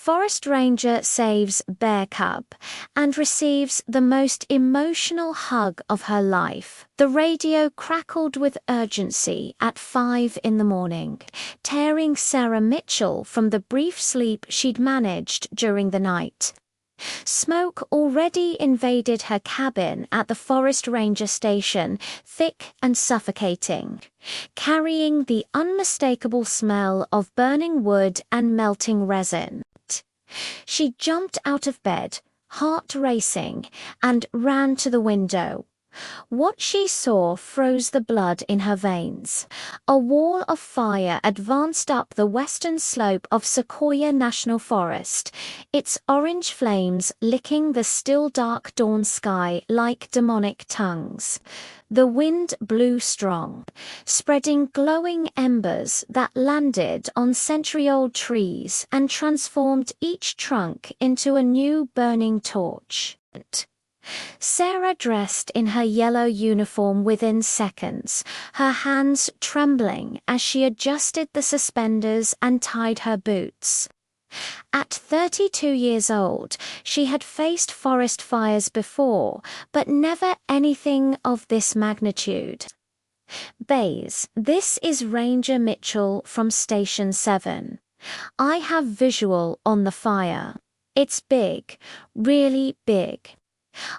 Forest ranger saves bear cub and receives the most emotional hug of her life. The radio crackled with urgency at 5 in the morning, tearing Sarah Mitchell from the brief sleep she'd managed during the night. Smoke already invaded her cabin at the forest ranger station, thick and suffocating, carrying the unmistakable smell of burning wood and melting resin. She jumped out of bed, heart racing, and ran to the window. What she saw froze the blood in her veins. A wall of fire advanced up the western slope of Sequoia National Forest, its orange flames licking the still dark dawn sky like demonic tongues. The wind blew strong, spreading glowing embers that landed on century-old trees and transformed each trunk into a new burning torch. Sarah dressed in her yellow uniform within seconds, her hands trembling as she adjusted the suspenders and tied her boots. At 32 years old, she had faced forest fires before, but never anything of this magnitude. Bays, this is Ranger Mitchell from Station 7. I have visual on the fire. It's big, really big.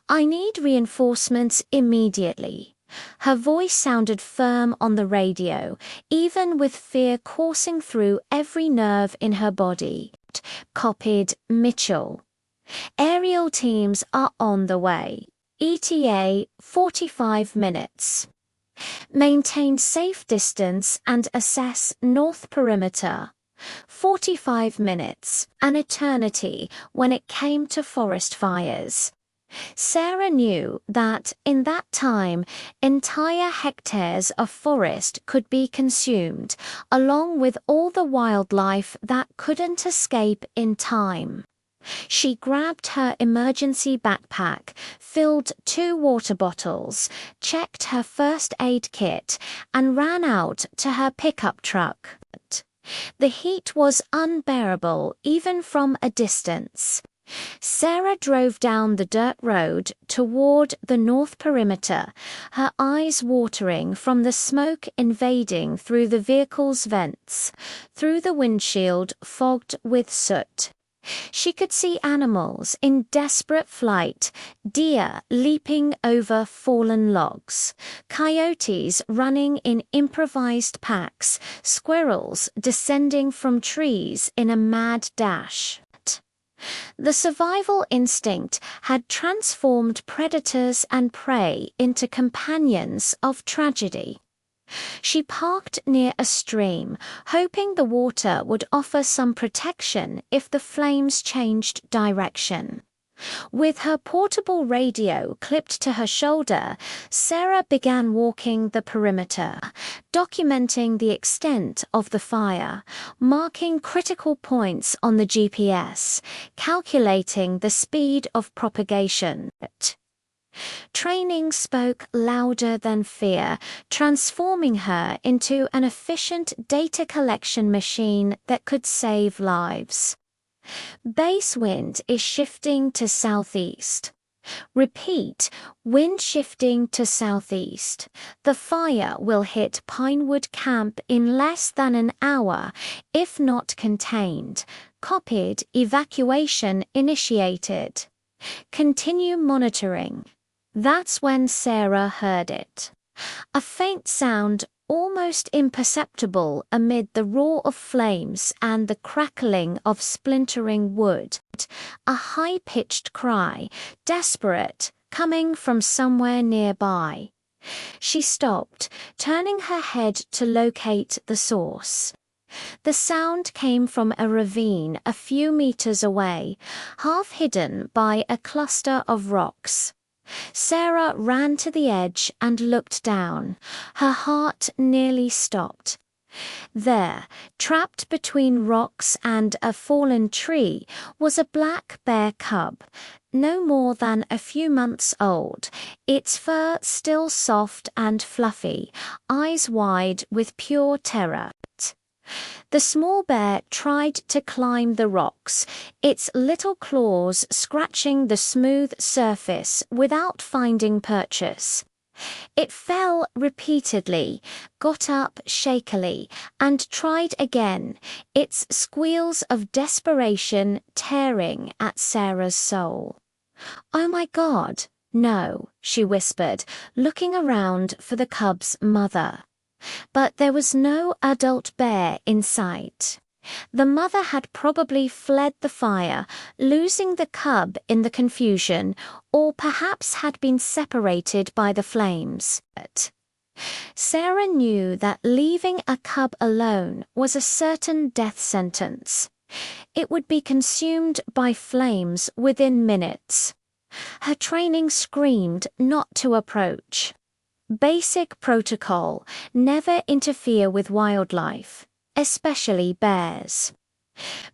I need reinforcements immediately. Her voice sounded firm on the radio, even with fear coursing through every nerve in her body. Copied Mitchell. Aerial teams are on the way. ETA 45 minutes. Maintain safe distance and assess north perimeter. 45 minutes, an eternity when it came to forest fires. Sarah knew that, in that time, entire hectares of forest could be consumed, along with all the wildlife that couldn't escape in time. She grabbed her emergency backpack, filled 2 water bottles, checked her first aid kit, and ran out to her pickup truck. The heat was unbearable even from a distance. Sarah drove down the dirt road toward the north perimeter, her eyes watering from the smoke invading through the vehicle's vents, through the windshield fogged with soot. She could see animals in desperate flight, deer leaping over fallen logs, coyotes running in improvised packs, squirrels descending from trees in a mad dash. The survival instinct had transformed predators and prey into companions of tragedy. She parked near a stream, hoping the water would offer some protection if the flames changed direction. With her portable radio clipped to her shoulder, Sarah began walking the perimeter, documenting the extent of the fire, marking critical points on the GPS, calculating the speed of propagation. Training spoke louder than fear, transforming her into an efficient data collection machine that could save lives. Base wind is shifting to southeast. Repeat, wind shifting to southeast. The fire will hit Pinewood Camp in less than an hour, if not contained. Copied, evacuation initiated. Continue monitoring. That's when Sarah heard it. A faint sound, almost imperceptible amid the roar of flames and the crackling of splintering wood. A high-pitched cry, desperate, coming from somewhere nearby. She stopped, turning her head to locate the source. The sound came from a ravine a few meters away, half hidden by a cluster of rocks. Sarah ran to the edge and looked down. Her heart nearly stopped. There, trapped between rocks and a fallen tree, was a black bear cub, no more than a few months old, its fur still soft and fluffy, eyes wide with pure terror. The small bear tried to climb the rocks, its little claws scratching the smooth surface without finding purchase. It fell repeatedly, got up shakily, and tried again, its squeals of desperation tearing at Sarah's soul. "Oh my God, no," she whispered, looking around for the cub's mother. But there was no adult bear in sight. The mother had probably fled the fire, losing the cub in the confusion, or perhaps had been separated by the flames. Sarah knew that leaving a cub alone was a certain death sentence. It would be consumed by flames within minutes. Her training screamed not to approach. Basic protocol: never interfere with wildlife, especially bears.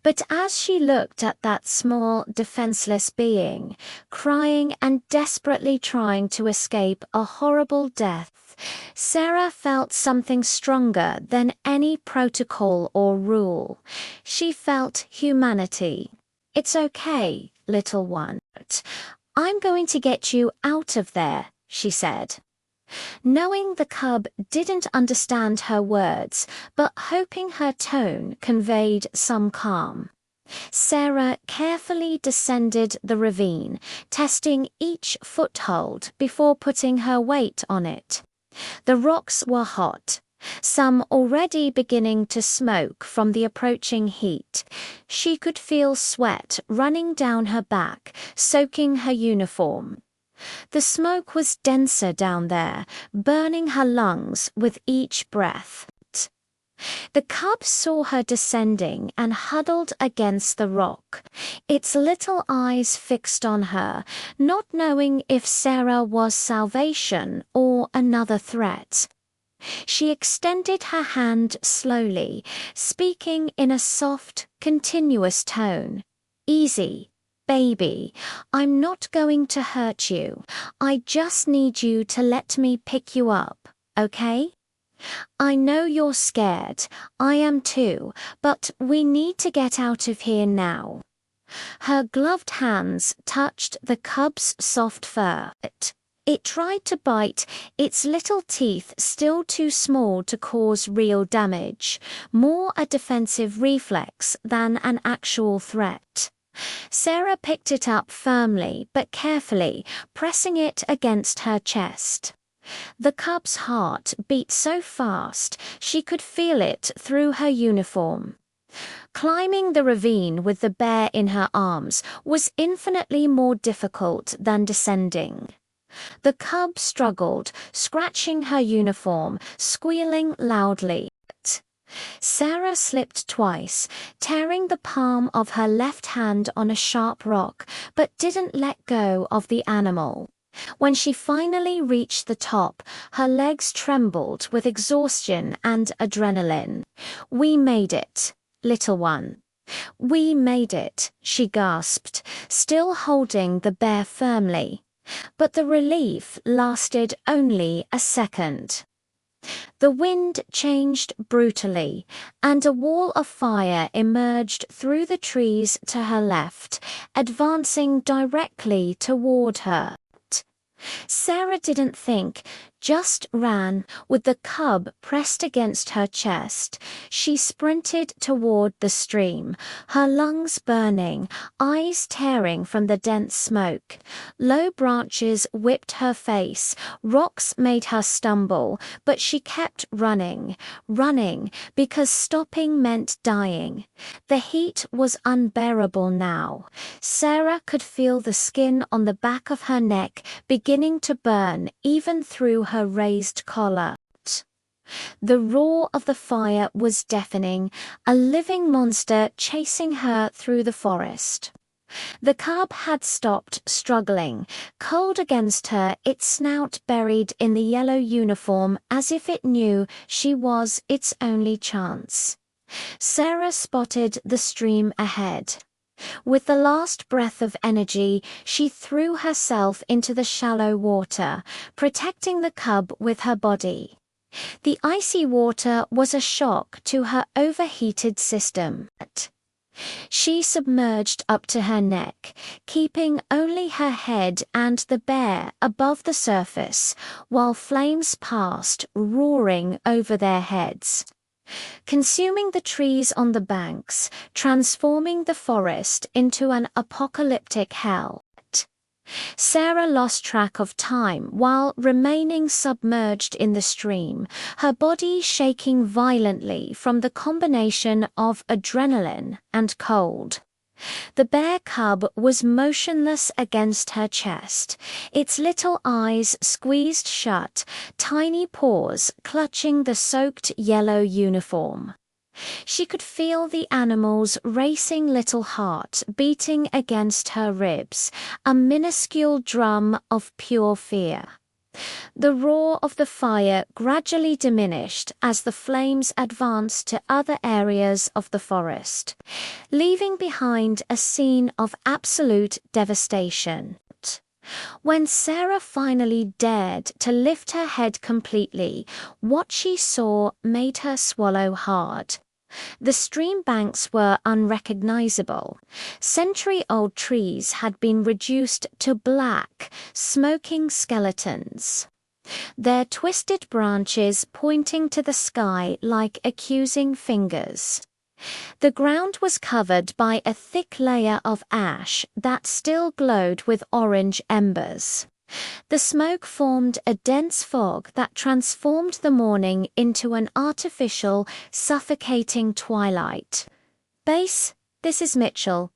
But as she looked at that small, defenseless being, crying and desperately trying to escape a horrible death, Sarah felt something stronger than any protocol or rule. She felt humanity. "It's okay, little one. I'm going to get you out of there," she said. Knowing the cub didn't understand her words, but hoping her tone conveyed some calm, Sarah carefully descended the ravine, testing each foothold before putting her weight on it. The rocks were hot, some already beginning to smoke from the approaching heat. She could feel sweat running down her back, soaking her uniform. The smoke was denser down there, burning her lungs with each breath. The cub saw her descending and huddled against the rock, its little eyes fixed on her, not knowing if Sarah was salvation or another threat. She extended her hand slowly, speaking in a soft, continuous tone. "Easy, baby. I'm not going to hurt you. I just need you to let me pick you up, okay? I know you're scared. I am too, but we need to get out of here now." Her gloved hands touched the cub's soft fur. It tried to bite, its little teeth still too small to cause real damage, more a defensive reflex than an actual threat. Sarah picked it up firmly but carefully, pressing it against her chest. The cub's heart beat so fast she could feel it through her uniform. Climbing the ravine with the bear in her arms was infinitely more difficult than descending. The cub struggled, scratching her uniform, squealing loudly. Sarah slipped twice, tearing the palm of her left hand on a sharp rock, but didn't let go of the animal. When she finally reached the top, her legs trembled with exhaustion and adrenaline. "We made it, little one. We made it," she gasped, still holding the bear firmly. But the relief lasted only a second. The wind changed brutally, and a wall of fire emerged through the trees to her left, advancing directly toward her. Sarah didn't think, just ran, with the cub pressed against her chest. She sprinted toward the stream, her lungs burning, eyes tearing from the dense smoke. Low branches whipped her face, rocks made her stumble, but she kept running, because stopping meant dying. The heat was unbearable now. Sarah could feel the skin on the back of her neck beginning to burn even through her raised collar. The roar of the fire was deafening, a living monster chasing her through the forest. The cub had stopped struggling, cold against her, its snout buried in the yellow uniform as if it knew she was its only chance. Sarah spotted the stream ahead. With the last breath of energy, she threw herself into the shallow water, protecting the cub with her body. The icy water was a shock to her overheated system. She submerged up to her neck, keeping only her head and the bear above the surface, while flames passed, roaring over their heads, consuming the trees on the banks, transforming the forest into an apocalyptic hell. Sarah lost track of time while remaining submerged in the stream, her body shaking violently from the combination of adrenaline and cold. The bear cub was motionless against her chest, its little eyes squeezed shut, tiny paws clutching the soaked yellow uniform. She could feel the animal's racing little heart beating against her ribs, a minuscule drum of pure fear. The roar of the fire gradually diminished as the flames advanced to other areas of the forest, leaving behind a scene of absolute devastation. When Sarah finally dared to lift her head completely, what she saw made her swallow hard. The stream banks were unrecognizable. Century-old trees had been reduced to black, smoking skeletons, their twisted branches pointing to the sky like accusing fingers. The ground was covered by a thick layer of ash that still glowed with orange embers. The smoke formed a dense fog that transformed the morning into an artificial, suffocating twilight. "Base, this is Mitchell.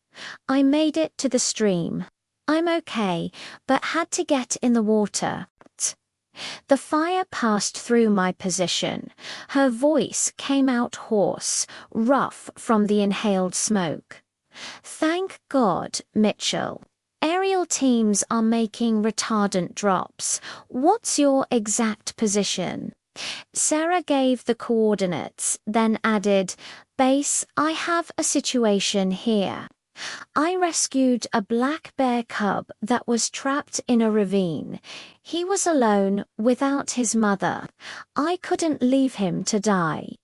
I made it to the stream. I'm okay, but had to get in the water." The fire passed through my position. Her voice came out hoarse, rough from the inhaled smoke. "Thank God, Mitchell. Aerial teams are making retardant drops. What's your exact position?" Sarah gave the coordinates, then added, "Base, I have a situation here. I rescued a black bear cub that was trapped in a ravine. He was alone, without his mother. I couldn't leave him to die."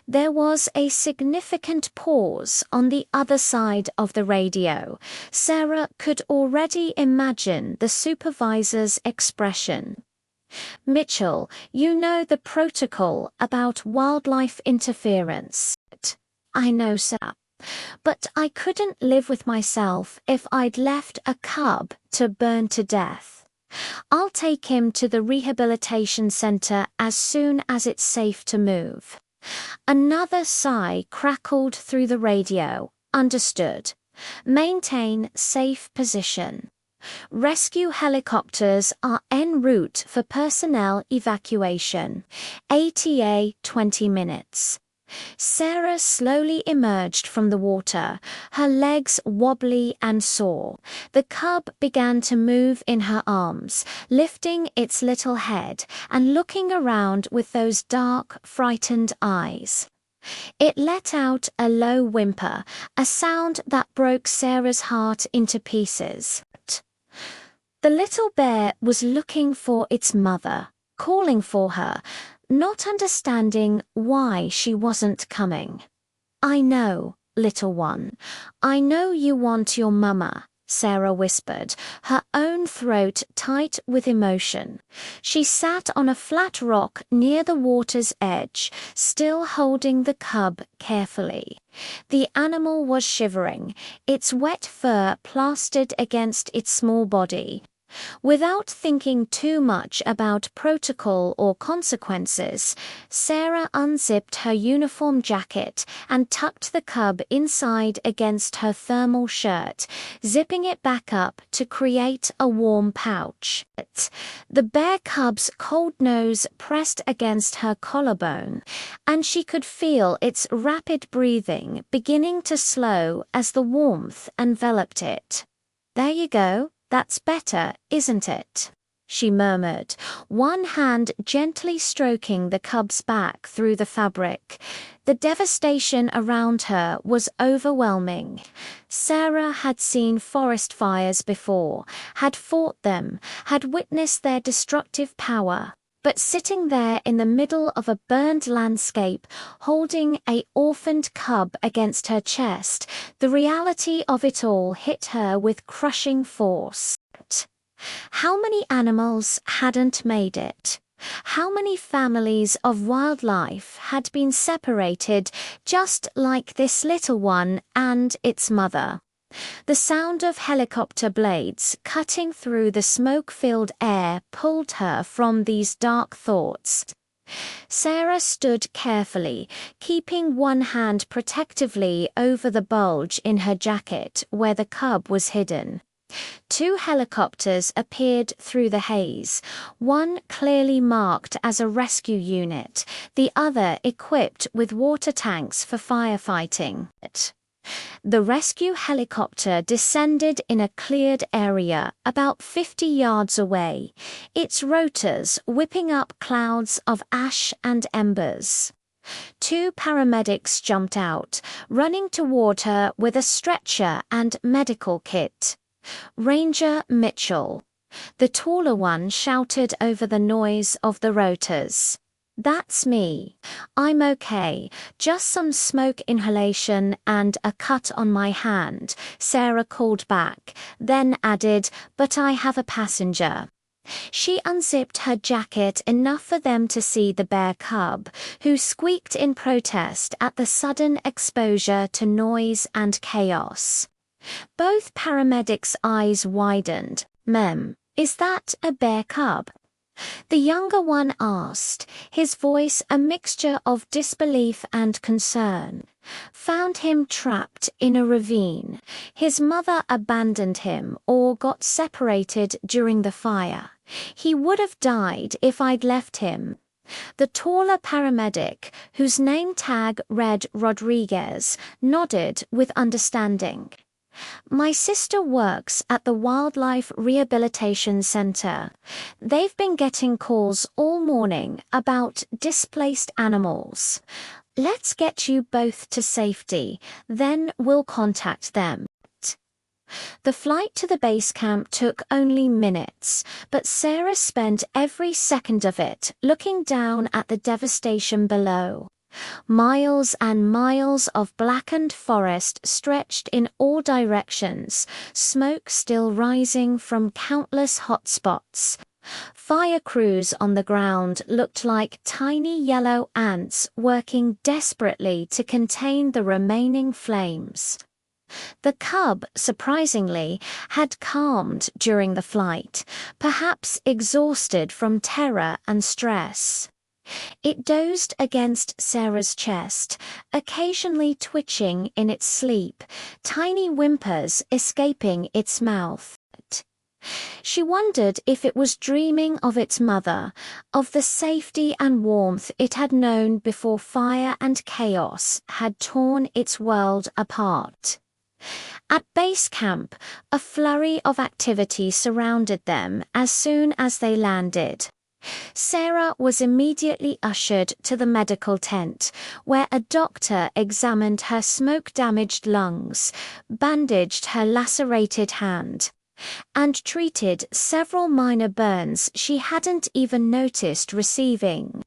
There was a significant pause on the other side of the radio. Sarah could already imagine the supervisor's expression. "Mitchell, you know the protocol about wildlife interference." "I know, sir. But I couldn't live with myself if I'd left a cub to burn to death. I'll take him to the rehabilitation center as soon as it's safe to move." Another sigh crackled through the radio. "Understood. Maintain safe position. Rescue helicopters are en route for personnel evacuation. ATA 20 minutes. Sarah slowly emerged from the water, her legs wobbly and sore. The cub began to move in her arms, lifting its little head and looking around with those dark, frightened eyes. It let out a low whimper, a sound that broke Sarah's heart into pieces. The little bear was looking for its mother, calling for her, not understanding why she wasn't coming. "I know, little one. I know you want your mama," Sarah whispered, her own throat tight with emotion. She sat on a flat rock near the water's edge, still holding the cub carefully. The animal was shivering, its wet fur plastered against its small body. Without thinking too much about protocol or consequences, Sarah unzipped her uniform jacket and tucked the cub inside against her thermal shirt, zipping it back up to create a warm pouch. The bear cub's cold nose pressed against her collarbone, and she could feel its rapid breathing beginning to slow as the warmth enveloped it. "There you go. That's better, isn't it?" she murmured, one hand gently stroking the cub's back through the fabric. The devastation around her was overwhelming. Sarah had seen forest fires before, had fought them, had witnessed their destructive power. But sitting there in the middle of a burned landscape, holding a orphaned cub against her chest, the reality of it all hit her with crushing force. How many animals hadn't made it? How many families of wildlife had been separated just like this little one and its mother? The sound of helicopter blades cutting through the smoke-filled air pulled her from these dark thoughts. Sarah stood carefully, keeping one hand protectively over the bulge in her jacket where the cub was hidden. Two helicopters appeared through the haze, one clearly marked as a rescue unit, the other equipped with water tanks for firefighting. The rescue helicopter descended in a cleared area about 50 yards away, its rotors whipping up clouds of ash and embers. Two paramedics jumped out, running toward her with a stretcher and medical kit. Ranger Mitchell, the taller one, shouted over the noise of the rotors. "That's me. I'm okay. Just some smoke inhalation and a cut on my hand," Sarah called back, then added, "But I have a passenger." She unzipped her jacket enough for them to see the bear cub, who squeaked in protest at the sudden exposure to noise and chaos. Both paramedics' eyes widened. "Ma'am, is that a bear cub?" The younger one asked, his voice a mixture of disbelief and concern. "Found him trapped in a ravine. His mother abandoned him or got separated during the fire. He would have died if I'd left him." The taller paramedic, whose name tag read Rodriguez, nodded with understanding. "My sister works at the Wildlife Rehabilitation Center. They've been getting calls all morning about displaced animals. Let's get you both to safety, then we'll contact them." The flight to the base camp took only minutes, but Sarah spent every second of it looking down at the devastation below. Miles and miles of blackened forest stretched in all directions, smoke still rising from countless hotspots. Fire crews on the ground looked like tiny yellow ants working desperately to contain the remaining flames. The cub, surprisingly, had calmed during the flight, perhaps exhausted from terror and stress. It dozed against Sarah's chest, occasionally twitching in its sleep, tiny whimpers escaping its mouth. She wondered if it was dreaming of its mother, of the safety and warmth it had known before fire and chaos had torn its world apart. At base camp, a flurry of activity surrounded them as soon as they landed. Sarah was immediately ushered to the medical tent, where a doctor examined her smoke-damaged lungs, bandaged her lacerated hand, and treated several minor burns she hadn't even noticed receiving.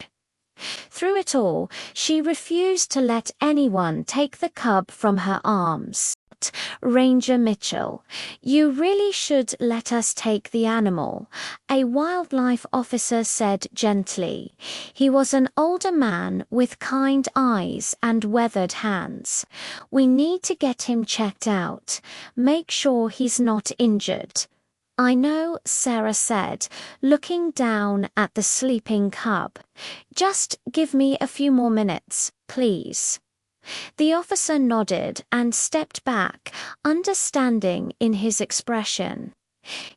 Through it all, she refused to let anyone take the cub from her arms. "Ranger Mitchell, you really should let us take the animal," a wildlife officer said gently. He was an older man with kind eyes and weathered hands. "We need to get him checked out. Make sure he's not injured." "I know," Sarah said, looking down at the sleeping cub. "Just give me a few more minutes, please." The officer nodded and stepped back, understanding in his expression.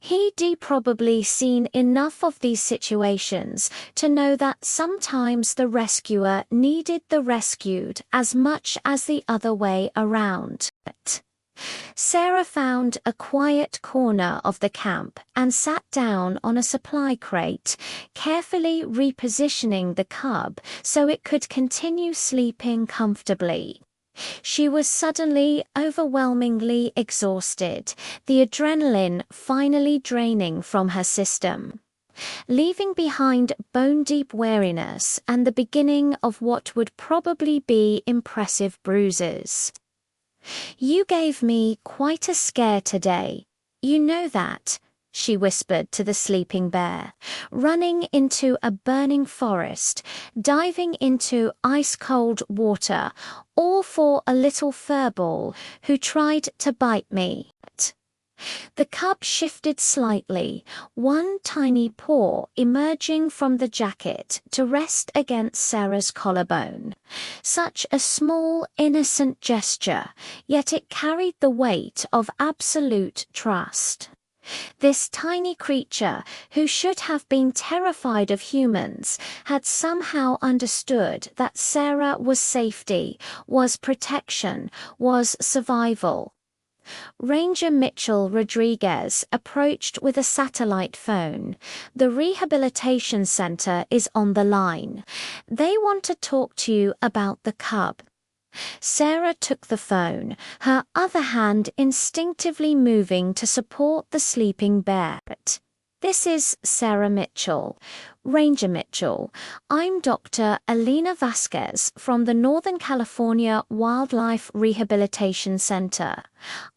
He'd probably seen enough of these situations to know that sometimes the rescuer needed the rescued as much as the other way around. Sarah found a quiet corner of the camp and sat down on a supply crate, carefully repositioning the cub so it could continue sleeping comfortably. She was suddenly overwhelmingly exhausted, the adrenaline finally draining from her system. leaving behind bone-deep weariness and the beginning of what would probably be impressive bruises. "You gave me quite a scare today. You know that," she whispered to the sleeping bear, running into a burning forest, diving into ice-cold water, all for a little furball who tried to bite me. The cub shifted slightly, one tiny paw emerging from the jacket to rest against Sarah's collarbone. Such a small, innocent gesture, yet it carried the weight of absolute trust. This tiny creature, who should have been terrified of humans, had somehow understood that Sarah was safety, was protection, was survival. Ranger Mitchell Rodriguez approached with a satellite phone. "The rehabilitation center is on the line. They want to talk to you about the cub." Sarah took the phone, her other hand instinctively moving to support the sleeping bear. "This is Sarah Mitchell. Ranger Mitchell. I'm Dr. Alina Vasquez from the Northern California Wildlife Rehabilitation Center.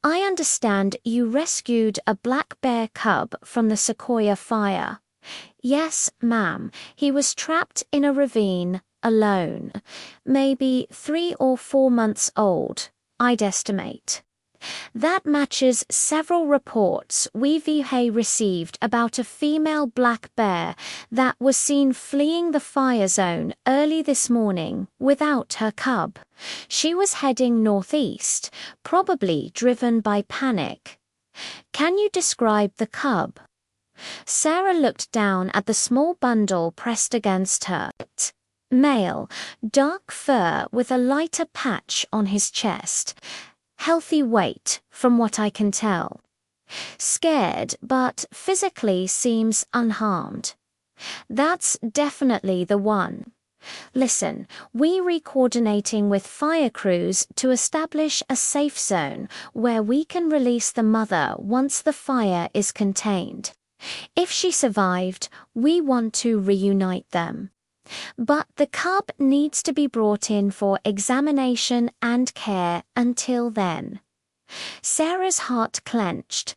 I understand you rescued a black bear cub from the Sequoia fire." "Yes, ma'am. He was trapped in a ravine, alone. Maybe 3 or 4 months old, I'd estimate." That matches several reports we've received about a female black bear that was seen fleeing the fire zone early this morning without her cub. She was heading northeast, probably driven by panic. "Can you describe the cub?" Sarah looked down at the small bundle pressed against her. "Male, dark fur with a lighter patch on his chest. Healthy weight, from what I can tell. Scared, but physically seems unharmed." "That's definitely the one. Listen, we're coordinating with fire crews to establish a safe zone where we can release the mother once the fire is contained. If she survived, we want to reunite them. But the cub needs to be brought in for examination and care until then." Sarah's heart clenched.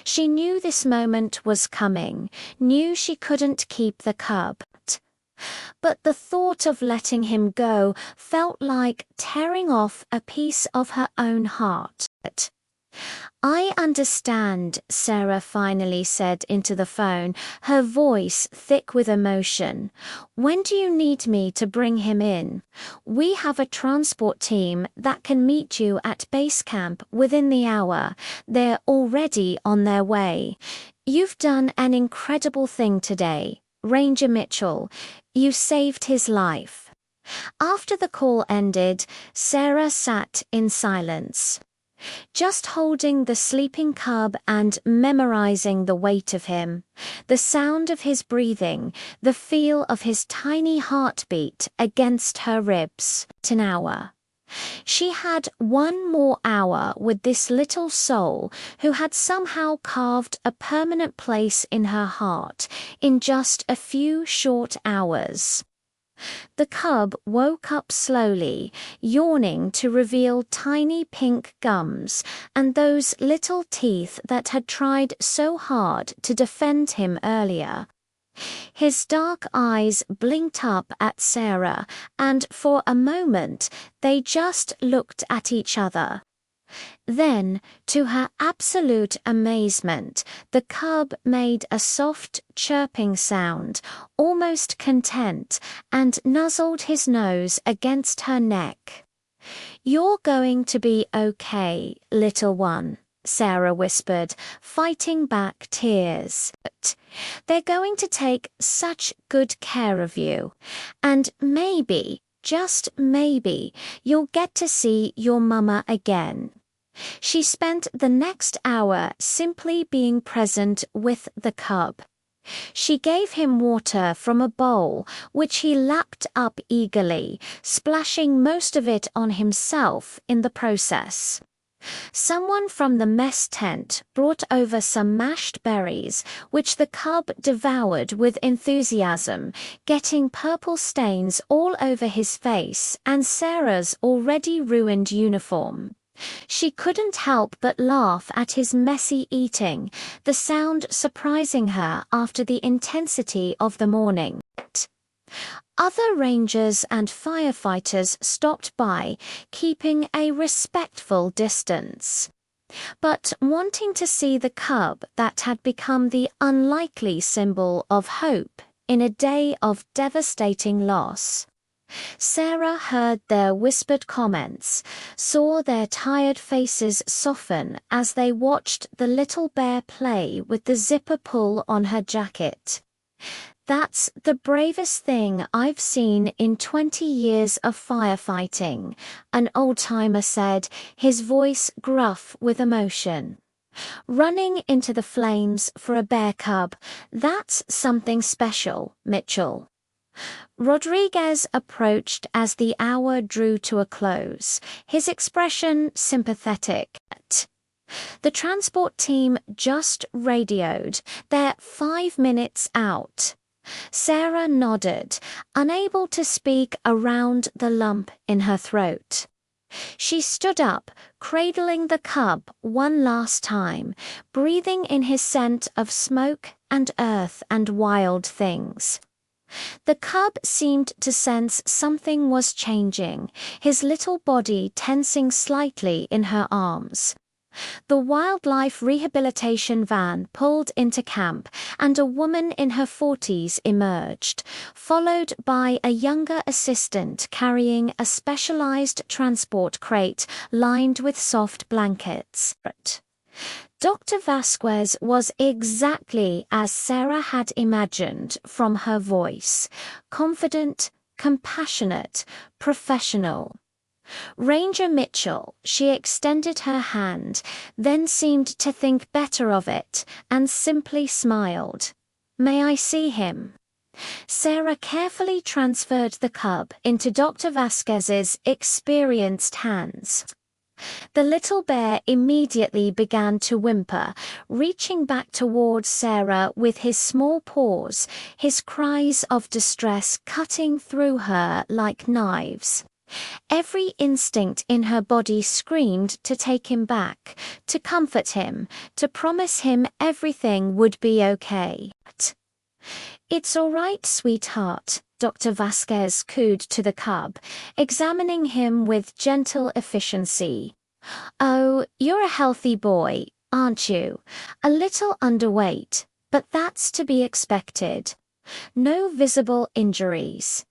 She knew this moment was coming, knew she couldn't keep the cub. But the thought of letting him go felt like tearing off a piece of her own heart. "I understand," Sarah finally said into the phone, her voice thick with emotion. "When do you need me to bring him in? We have a transport team that can meet you at base camp within the hour. They're already on their way. You've done an incredible thing today, Ranger Mitchell. You saved his life." After the call ended, Sarah sat in silence, just holding the sleeping cub and memorizing the weight of him, the sound of his breathing, the feel of his tiny heartbeat against her ribs. An hour. She had 1 more hour with this little soul who had somehow carved a permanent place in her heart in just a few short hours. The cub woke up slowly, yawning to reveal tiny pink gums and those little teeth that had tried so hard to defend him earlier. His dark eyes blinked up at Sarah, and for a moment they just looked at each other. Then, to her absolute amazement, the cub made a soft, chirping sound, almost content, and nuzzled his nose against her neck. "You're going to be okay, little one," Sarah whispered, fighting back tears. "They're going to take such good care of you. And maybe, just maybe, you'll get to see your mama again." She spent the next hour simply being present with the cub. She gave him water from a bowl, which he lapped up eagerly, splashing most of it on himself in the process. Someone from the mess tent brought over some mashed berries, which the cub devoured with enthusiasm, getting purple stains all over his face and Sarah's already ruined uniform. She couldn't help but laugh at his messy eating, the sound surprising her after the intensity of the morning. Other rangers and firefighters stopped by, keeping a respectful distance. But wanting to see the cub that had become the unlikely symbol of hope in a day of devastating loss. Sarah heard their whispered comments, saw their tired faces soften as they watched the little bear play with the zipper pull on her jacket. "That's the bravest thing I've seen in 20 years of firefighting," an old-timer said, his voice gruff with emotion. "Running into the flames for a bear cub, that's something special, Mitchell." Rodriguez approached as the hour drew to a close, his expression sympathetic. The transport team just radioed. They're 5 minutes out. Sarah nodded, unable to speak around the lump in her throat. She stood up, cradling the cub one last time, breathing in his scent of smoke and earth and wild things. The cub seemed to sense something was changing, his little body tensing slightly in her arms. The wildlife rehabilitation van pulled into camp, and a woman in her 40s emerged, followed by a younger assistant carrying a specialized transport crate lined with soft blankets. Dr. Vasquez was exactly as Sarah had imagined from her voice, confident, compassionate, professional. "Ranger Mitchell," she extended her hand, then seemed to think better of it, and simply smiled. "May I see him?" Sarah carefully transferred the cub into Dr. Vasquez's experienced hands. The little bear immediately began to whimper, reaching back towards Sarah with his small paws, his cries of distress cutting through her like knives. Every instinct in her body screamed to take him back, to comfort him, to promise him everything would be okay. "It's all right, sweetheart," Dr. Vasquez cooed to the cub, examining him with gentle efficiency. "Oh, you're a healthy boy, aren't you? A little underweight, but that's to be expected. No visible injuries.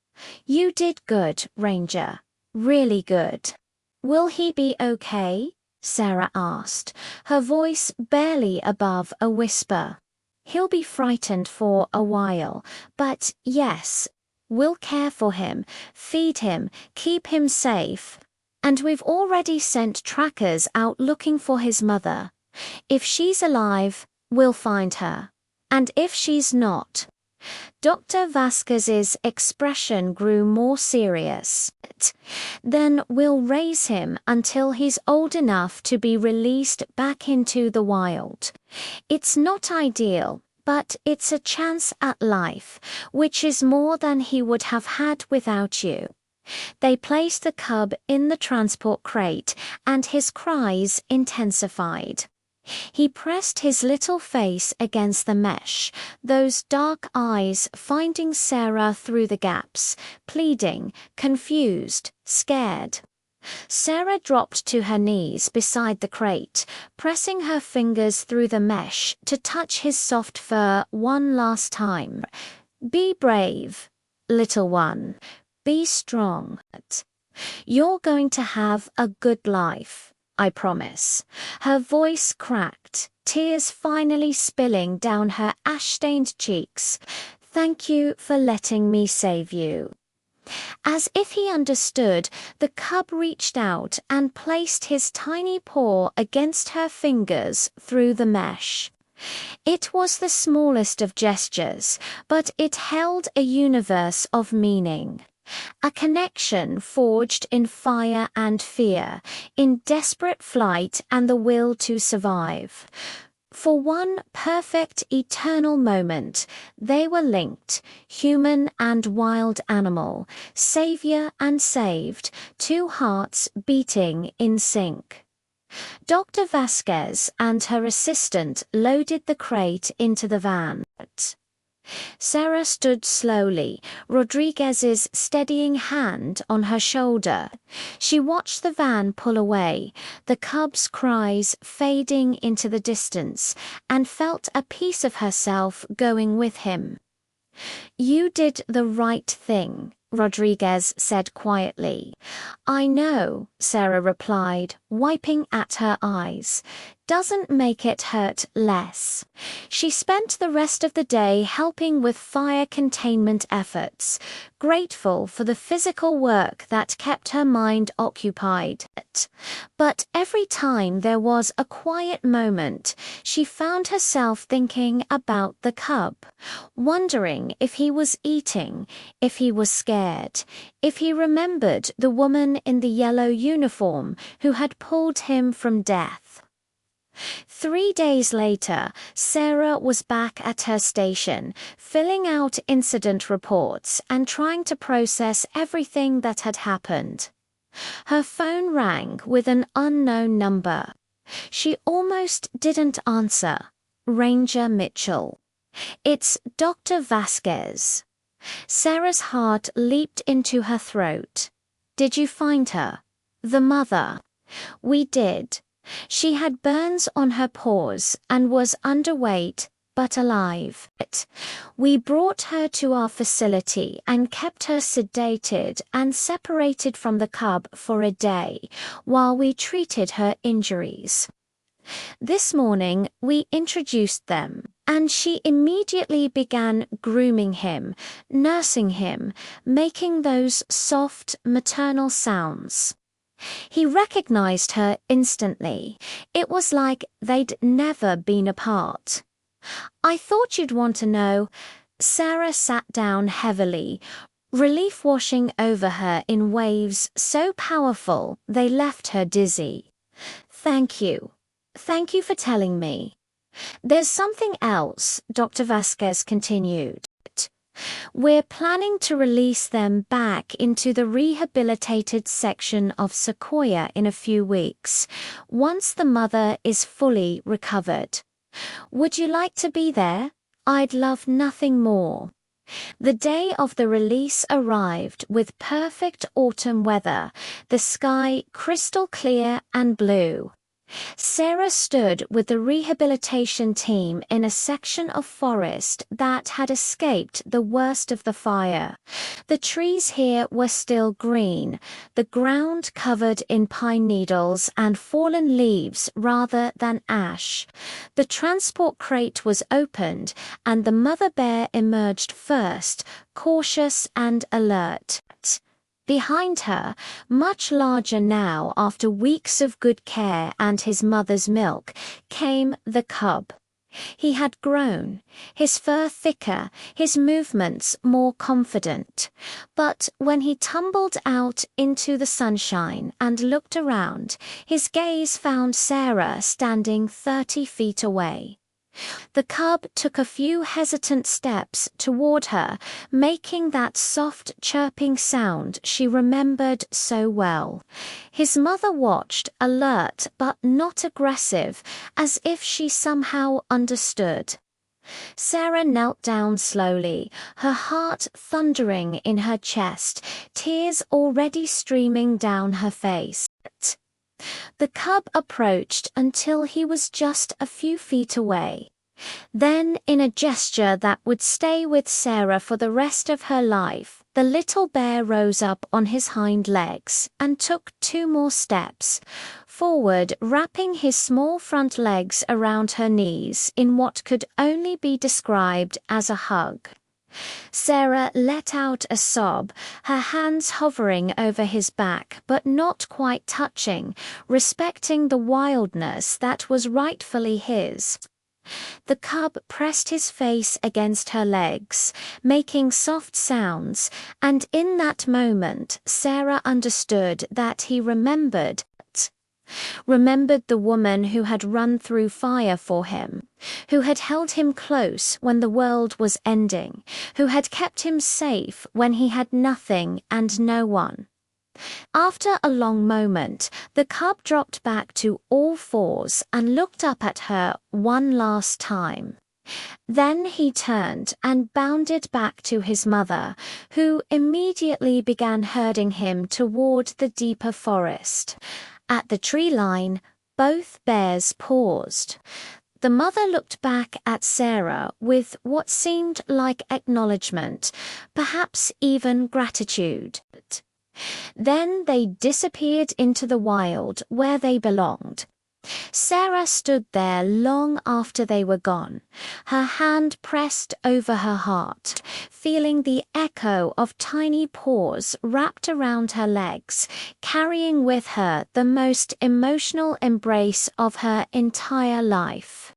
You did good, Ranger. Really good." "Will he be okay?" Sarah asked, her voice barely above a whisper. "He'll be frightened for a while, but yes, we'll care for him, feed him, keep him safe. And we've already sent trackers out looking for his mother. If she's alive, we'll find her. And if she's not..." Dr. Vasquez's expression grew more serious. "Then we'll raise him until he's old enough to be released back into the wild. It's not ideal, but it's a chance at life, which is more than he would have had without you." They placed the cub in the transport crate, and his cries intensified. He pressed his little face against the mesh, those dark eyes finding Sarah through the gaps, pleading, confused, scared. Sarah dropped to her knees beside the crate, pressing her fingers through the mesh to touch his soft fur one last time. "Be brave, little one. Be strong. You're going to have a good life, I promise." Her voice cracked, tears finally spilling down her ash-stained cheeks. "Thank you for letting me save you." As if he understood, the cub reached out and placed his tiny paw against her fingers through the mesh. It was the smallest of gestures, but it held a universe of meaning. A connection forged in fire and fear, in desperate flight and the will to survive. For one perfect eternal moment, they were linked, human and wild animal, savior and saved, two hearts beating in sync. Dr. Vasquez and her assistant loaded the crate into the van. Sarah stood slowly, Rodriguez's steadying hand on her shoulder. She watched the van pull away, the cub's cries fading into the distance, and felt a piece of herself going with him. "You did the right thing," Rodriguez said quietly. "I know," Sarah replied, wiping at her eyes. "Doesn't make it hurt less." She spent the rest of the day helping with fire containment efforts, grateful for the physical work that kept her mind occupied. But every time there was a quiet moment, she found herself thinking about the cub, wondering if he was eating, if he was scared, if he remembered the woman in the yellow uniform who had pulled him from death. 3 days later, Sarah was back at her station, filling out incident reports and trying to process everything that had happened. Her phone rang with an unknown number. She almost didn't answer. Ranger Mitchell. "It's Dr. Vasquez." Sarah's heart leaped into her throat. "Did you find her?" "The mother." "We did. She had burns on her paws and was underweight, but alive. We brought her to our facility and kept her sedated and separated from the cub for a day while we treated her injuries. This morning we introduced them, and she immediately began grooming him, nursing him, making those soft maternal sounds. He recognized her instantly. It was like they'd never been apart. "I thought you'd want to know." Sarah sat down heavily, relief washing over her in waves so powerful they left her dizzy. "Thank you. Thank you for telling me." "There's something else," Dr. Vasquez continued. "We're planning to release them back into the rehabilitated section of Sequoia in a few weeks, once the mother is fully recovered. Would you like to be there? I'd love nothing more." The day of the release arrived with perfect autumn weather, the sky crystal clear and blue. Sarah stood with the rehabilitation team in a section of forest that had escaped the worst of the fire. The trees here were still green, the ground covered in pine needles and fallen leaves rather than ash. The transport crate was opened, and the mother bear emerged first, cautious and alert. Behind her, much larger now after weeks of good care and his mother's milk, came the cub. He had grown, his fur thicker, his movements more confident. But when he tumbled out into the sunshine and looked around, his gaze found Sarah standing 30 feet away. The cub took a few hesitant steps toward her, making that soft chirping sound she remembered so well. His mother watched, alert but not aggressive, as if she somehow understood. Sarah knelt down slowly, her heart thundering in her chest, tears already streaming down her face. The cub approached until he was just a few feet away. Then, in a gesture that would stay with Sarah for the rest of her life, the little bear rose up on his hind legs and took 2 more steps forward, wrapping his small front legs around her knees in what could only be described as a hug. Sarah let out a sob, her hands hovering over his back but not quite touching, respecting the wildness that was rightfully his. The cub pressed his face against her legs, making soft sounds, and in that moment Sarah understood that he remembered the woman who had run through fire for him, who had held him close when the world was ending, who had kept him safe when he had nothing and no one. After a long moment, the cub dropped back to all fours and looked up at her one last time. Then he turned and bounded back to his mother, who immediately began herding him toward the deeper forest. At the tree line, both bears paused. The mother looked back at Sarah with what seemed like acknowledgement, perhaps even gratitude. Then they disappeared into the wild where they belonged. Sarah stood there long after they were gone, her hand pressed over her heart, feeling the echo of tiny paws wrapped around her legs, carrying with her the most emotional embrace of her entire life.